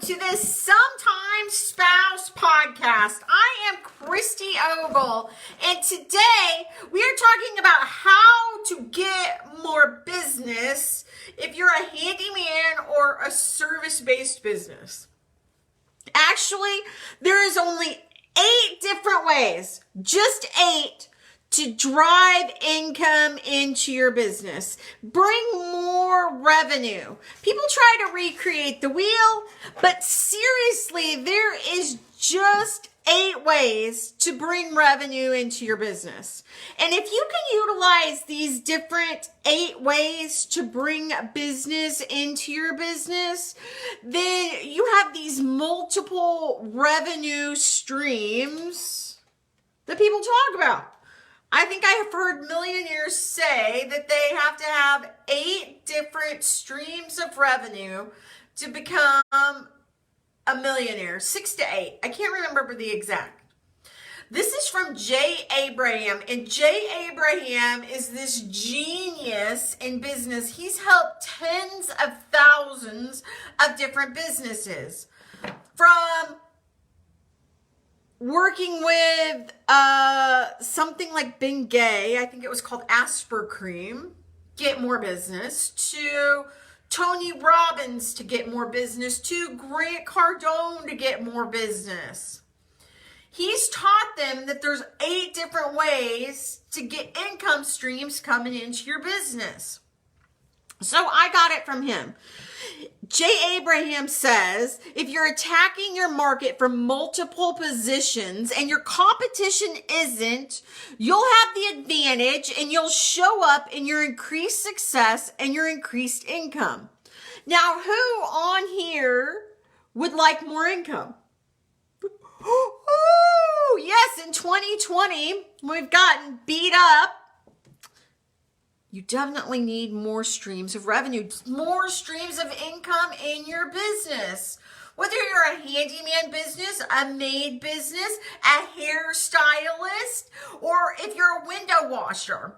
to this Sometimes Spouse podcast. I am Christy Ogle, and today we are talking about how to get more business if you're a handyman or a service-based business. Actually, there is only 8 different ways, just 8, to drive income into your business. Bring more revenue. People try to recreate the wheel, but seriously, there is just 8 ways to bring revenue into your business. And if you can utilize these different 8 ways to bring business into your business, then you have these multiple revenue streams that people talk about. I think I have heard millionaires say that they have to have 8 different streams of revenue to become a millionaire. 6 to 8. I can't remember the exact. This is from Jay Abraham. And Jay Abraham is this genius in business. He's helped tens of thousands of different businesses. From working with something like Bengay, I think it was called Asper Cream, get more business, to Tony Robbins to get more business, to Grant Cardone to get more business. He's taught them that there's 8 different ways to get income streams coming into your business. So I got it from him. Jay Abraham says, if you're attacking your market from multiple positions and your competition isn't, you'll have the advantage and you'll show up in your increased success and your increased income. Now, who on here would like more income? Oh, yes, in 2020, we've gotten beat up. You definitely need more streams of revenue, more streams of income in your business. Whether you're a handyman business, a maid business, a hairstylist, or if you're a window washer,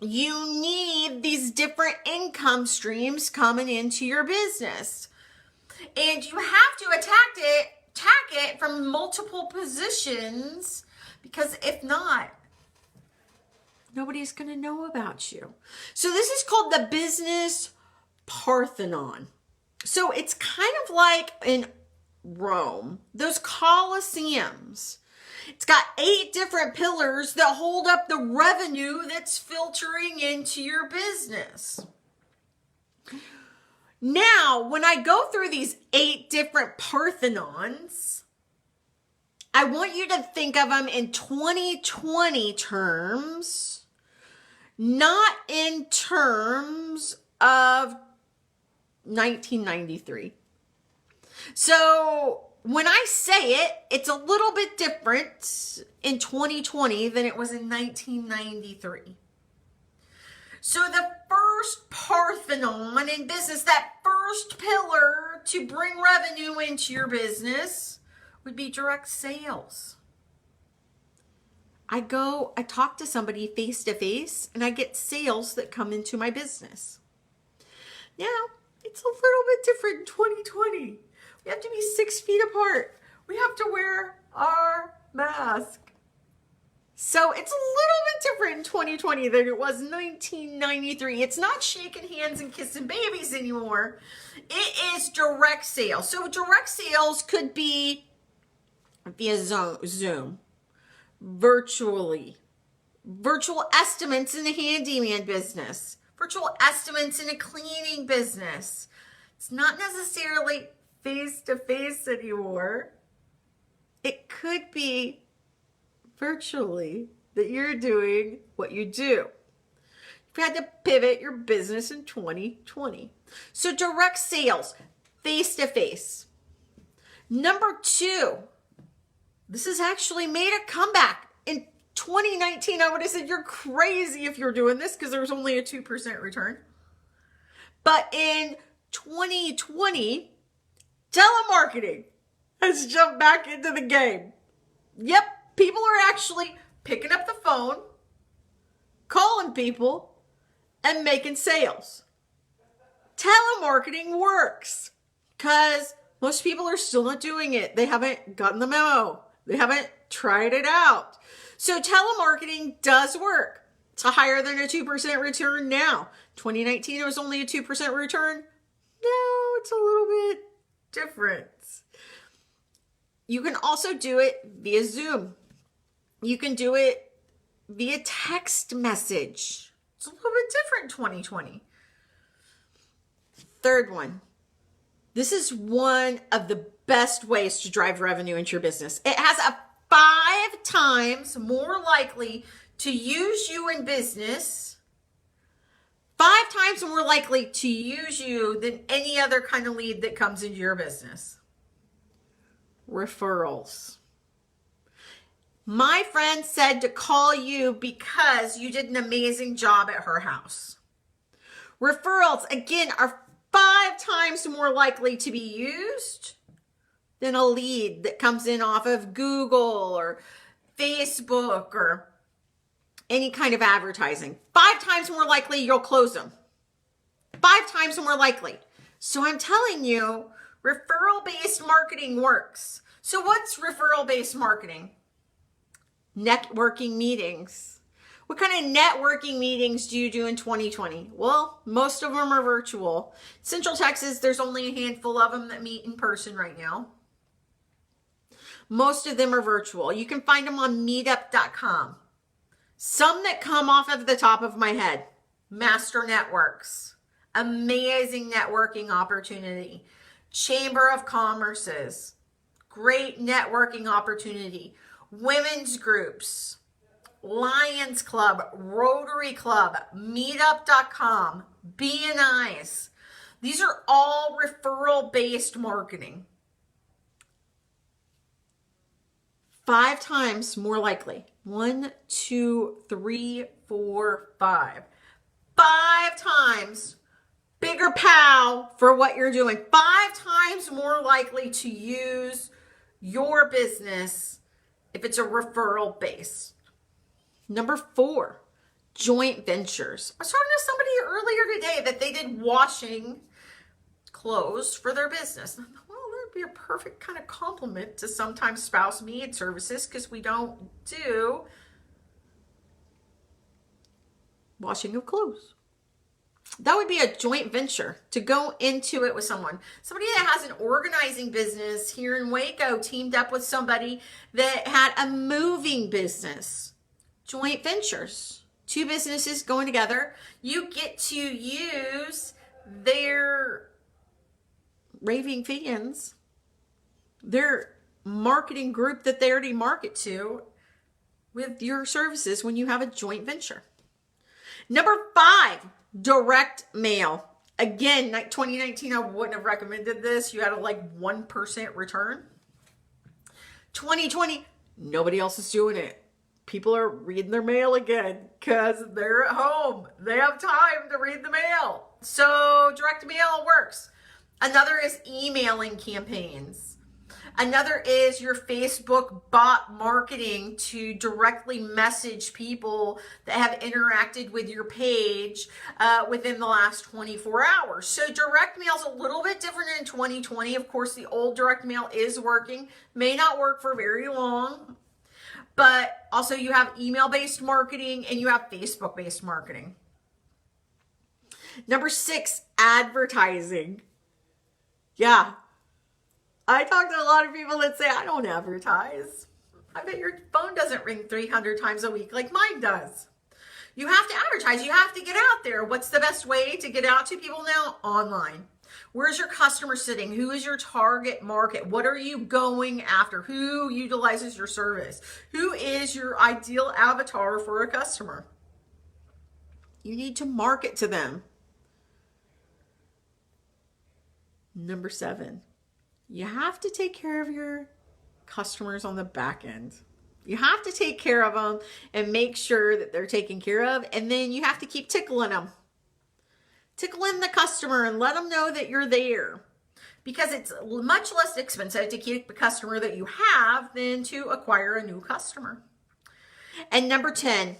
you need these different income streams coming into your business. And you have to attack it from multiple positions, because if not, nobody's going to know about you. So this is called the business Parthenon. So it's kind of like in Rome, those Colosseums. It's got 8 different pillars that hold up the revenue that's filtering into your business. Now, when I go through these 8 different Parthenons, I want you to think of them in 2020 terms, not in terms of 1993. So when I say it, it's a little bit different in 2020 than it was in 1993. So the first Parthenon in business, that first pillar to bring revenue into your business, would be direct sales. I talk to somebody face to face, and I get sales that come into my business. Now, it's a little bit different in 2020. We have to be 6 feet apart. We have to wear our mask. So it's a little bit different in 2020 than it was in 1993. It's not shaking hands and kissing babies anymore. It is direct sales. So direct sales could be via Zoom, virtually, virtual estimates in the handyman business, virtual estimates in a cleaning business. It's not necessarily face-to-face anymore. It could be virtually that you're doing what you do. You've had to pivot your business in 2020. So direct sales, face-to-face. Number 2, this has actually made a comeback. In 2019, I would have said you're crazy if you're doing this because there was only a 2% return. But in 2020, telemarketing has jumped back into the game. Yep, people are actually picking up the phone, calling people, and making sales. Telemarketing works because Most people are still not doing it. They haven't gotten the memo. They haven't tried it out. So telemarketing does work. It's a higher than a 2% return now. 2019, it was only a 2% return. No, it's a little bit different. You can also do it via Zoom. You can do it via text message. It's a little bit different in 2020. Third one. This is one of the best ways to drive revenue into your business. It has a 5 times more likely to use you in business, 5 times more likely to use you than any other kind of lead that comes into your business. Referrals. My friend said to call you because you did an amazing job at her house. Referrals, again, are 5 times more likely to be used than a lead that comes in off of Google or Facebook or any kind of advertising. 5 times more likely you'll close them. 5 times more likely. So I'm telling you, referral-based marketing works. So what's referral-based marketing? Networking meetings. What kind of networking meetings do you do in 2020? Well, most of them are virtual. Central Texas, there's only a handful of them that meet in person right now. Most of them are virtual. You can find them on meetup.com. Some that come off of the top of my head. Master Networks. Amazing networking opportunity. Chamber of Commerce's. Great networking opportunity. Women's groups. Lions Club, Rotary Club, Meetup.com, BNI's. These are all referral-based marketing. 5 times more likely. 1, 2, 3, 4, 5. 5 times bigger pow for what you're doing. 5 times more likely to use your business if it's a referral base. Number 4, joint ventures. I was talking to somebody earlier today that they did washing clothes for their business. And I thought, well, that'd be a perfect kind of compliment to sometimes spouse maid services because we don't do washing of clothes. That would be a joint venture to go into it with someone. Somebody that has an organizing business here in Waco teamed up with somebody that had a moving business. Joint ventures. 2 businesses going together. You get to use their raving fans, their marketing group that they already market to with your services when you have a joint venture. Number 5, direct mail. Again, 2019, I wouldn't have recommended this. You had a 1% return. 2020, nobody else is doing it. People are reading their mail again because they're at home. They have time to read the mail. So direct mail works. Another is emailing campaigns. Another is your Facebook bot marketing to directly message people that have interacted with your page within the last 24 hours. So direct mail is a little bit different in 2020. Of course, the old direct mail is working. May not work for very long. But also you have email-based marketing and you have Facebook-based marketing. Number 6, advertising. Yeah. I talk to a lot of people that say, I don't advertise. I bet your phone doesn't ring 300 times a week like mine does. You have to advertise. You have to get out there. What's the best way to get out to people now? Online. Where's your customer sitting? Who is your target market? What are you going after? Who utilizes your service? Who is your ideal avatar for a customer? You need to market to them. Number 7, you have to take care of your customers on the back end. You have to take care of them and make sure that they're taken care of. And then you have to keep tickling them. Tickling the customer and let them know that you're there. Because it's much less expensive to keep the customer that you have than to acquire a new customer. And number 10,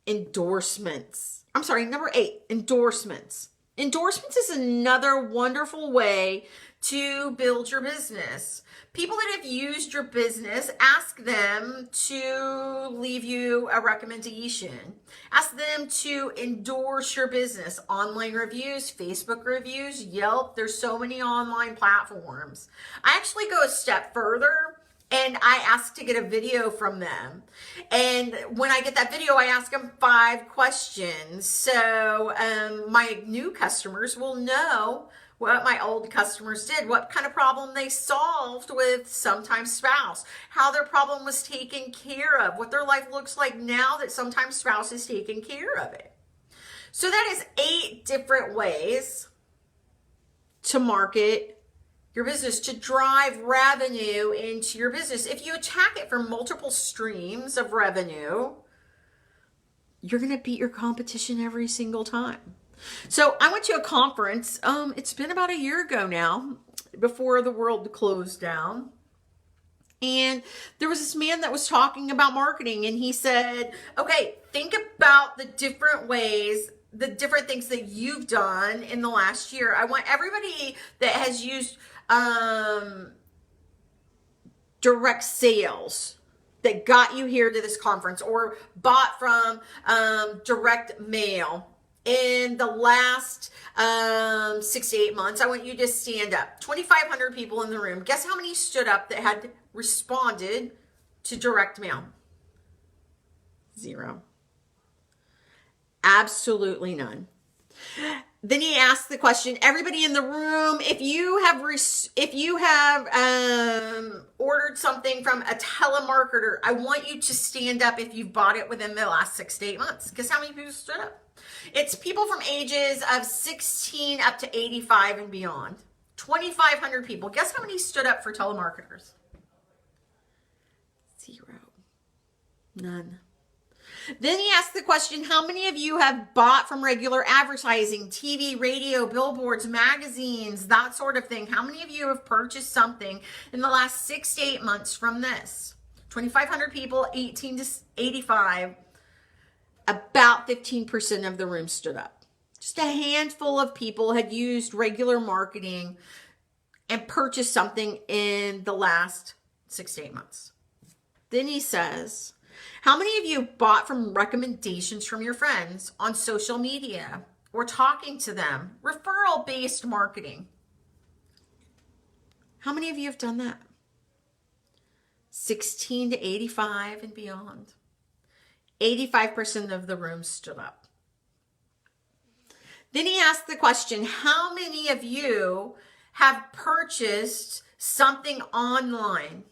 endorsements. Number 8, endorsements. Endorsements is another wonderful way to build your business. People that have used your business, ask them to leave you a recommendation. Ask them to endorse your business. Online reviews, Facebook reviews, Yelp. There's so many online platforms. I actually go a step further and I ask to get a video from them. And when I get that video, I ask them 5 questions. So my new customers will know what my old customers did, what kind of problem they solved with sometimes spouse, how their problem was taken care of, what their life looks like now that sometimes spouse is taking care of it. So that is 8 different ways to market your business, to drive revenue into your business. If you attack it from multiple streams of revenue, you're going to beat your competition every single time. So I went to a conference, it's been about a year ago now, before the world closed down. And there was this man that was talking about marketing, and he said, okay, think about the different ways, the different things that you've done in the last year. I want everybody that has used direct sales that got you here to this conference, or bought from direct mail in the last 6 to 8 months, I want you to stand up. 2,500 people in the room. Guess how many stood up that had responded to direct mail? 0. Absolutely none. Then he asked the question, everybody in the room, if you have ordered something from a telemarketer, I want you to stand up if you've bought it within the last 6 to 8 months. Guess how many people stood up? It's people from ages of 16 up to 85 and beyond. 2,500 people. Guess how many stood up for telemarketers? 0. None. Then he asked the question, how many of you have bought from regular advertising, TV, radio, billboards, magazines, that sort of thing? How many of you have purchased something in the last 6 to 8 months from this? 2,500 people, 18 to 85. About 15% of the room stood up. Just a handful of people had used regular marketing and purchased something in the last 6 to 8 months. Then he says, how many of you bought from recommendations from your friends on social media or talking to them? Referral-based marketing. How many of you have done that? 16 to 85 and beyond. 85% of the room stood up. Then he asked the question, how many of you have purchased something online?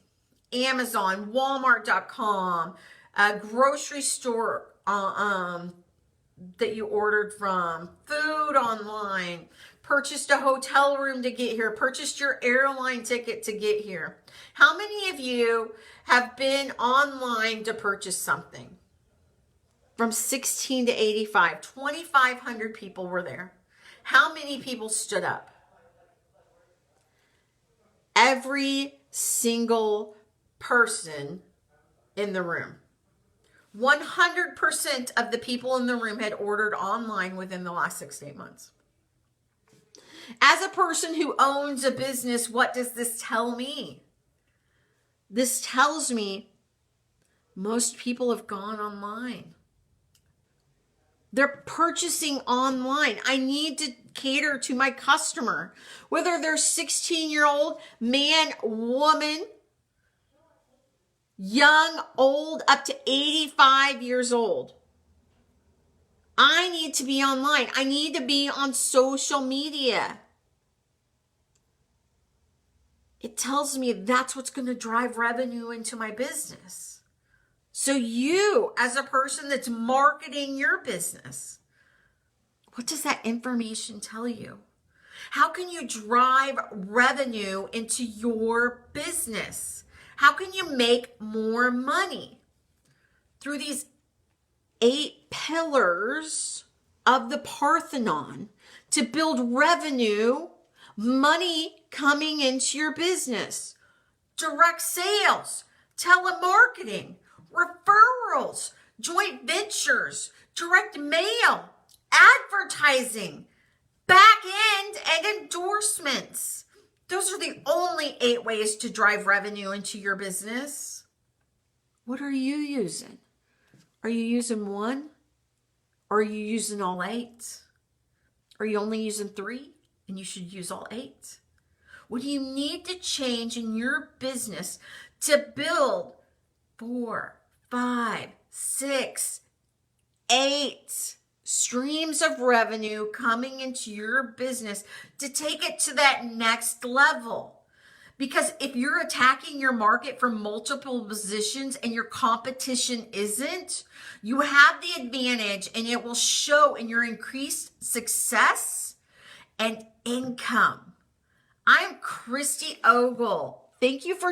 Amazon, Walmart.com, a grocery store that you ordered from, food online, purchased a hotel room to get here, purchased your airline ticket to get here. How many of you have been online to purchase something? From 16 to 85, 2,500 people were there. How many people stood up? Every single person in the room. 100% of the people in the room had ordered online within the last 6 to 8 months. As a person who owns a business, what does this tell me? This tells me most people have gone online. They're purchasing online. I need to cater to my customer, whether they're 16-year-old man, woman, young, old, up to 85 years old. I need to be online. I need to be on social media. It tells me that's what's going to drive revenue into my business. So you, as a person that's marketing your business, what does that information tell you? How can you drive revenue into your business? How can you make more money? Through these 8 pillars of the Parthenon to build revenue, money coming into your business. Direct sales, telemarketing, referrals, joint ventures, direct mail, advertising, back end and endorsements, Those are the only 8 ways to drive revenue into your business. What are you using? Are you using one? Or are you using all 8? Are you only using 3 and you should use all 8? What do you need to change in your business to build 4, 5, 6, 8 streams of revenue coming into your business to take it to that next level? Because if you're attacking your market from multiple positions and your competition isn't, you have the advantage, and it will show in your increased success and income. I'm Christy Ogle. Thank you for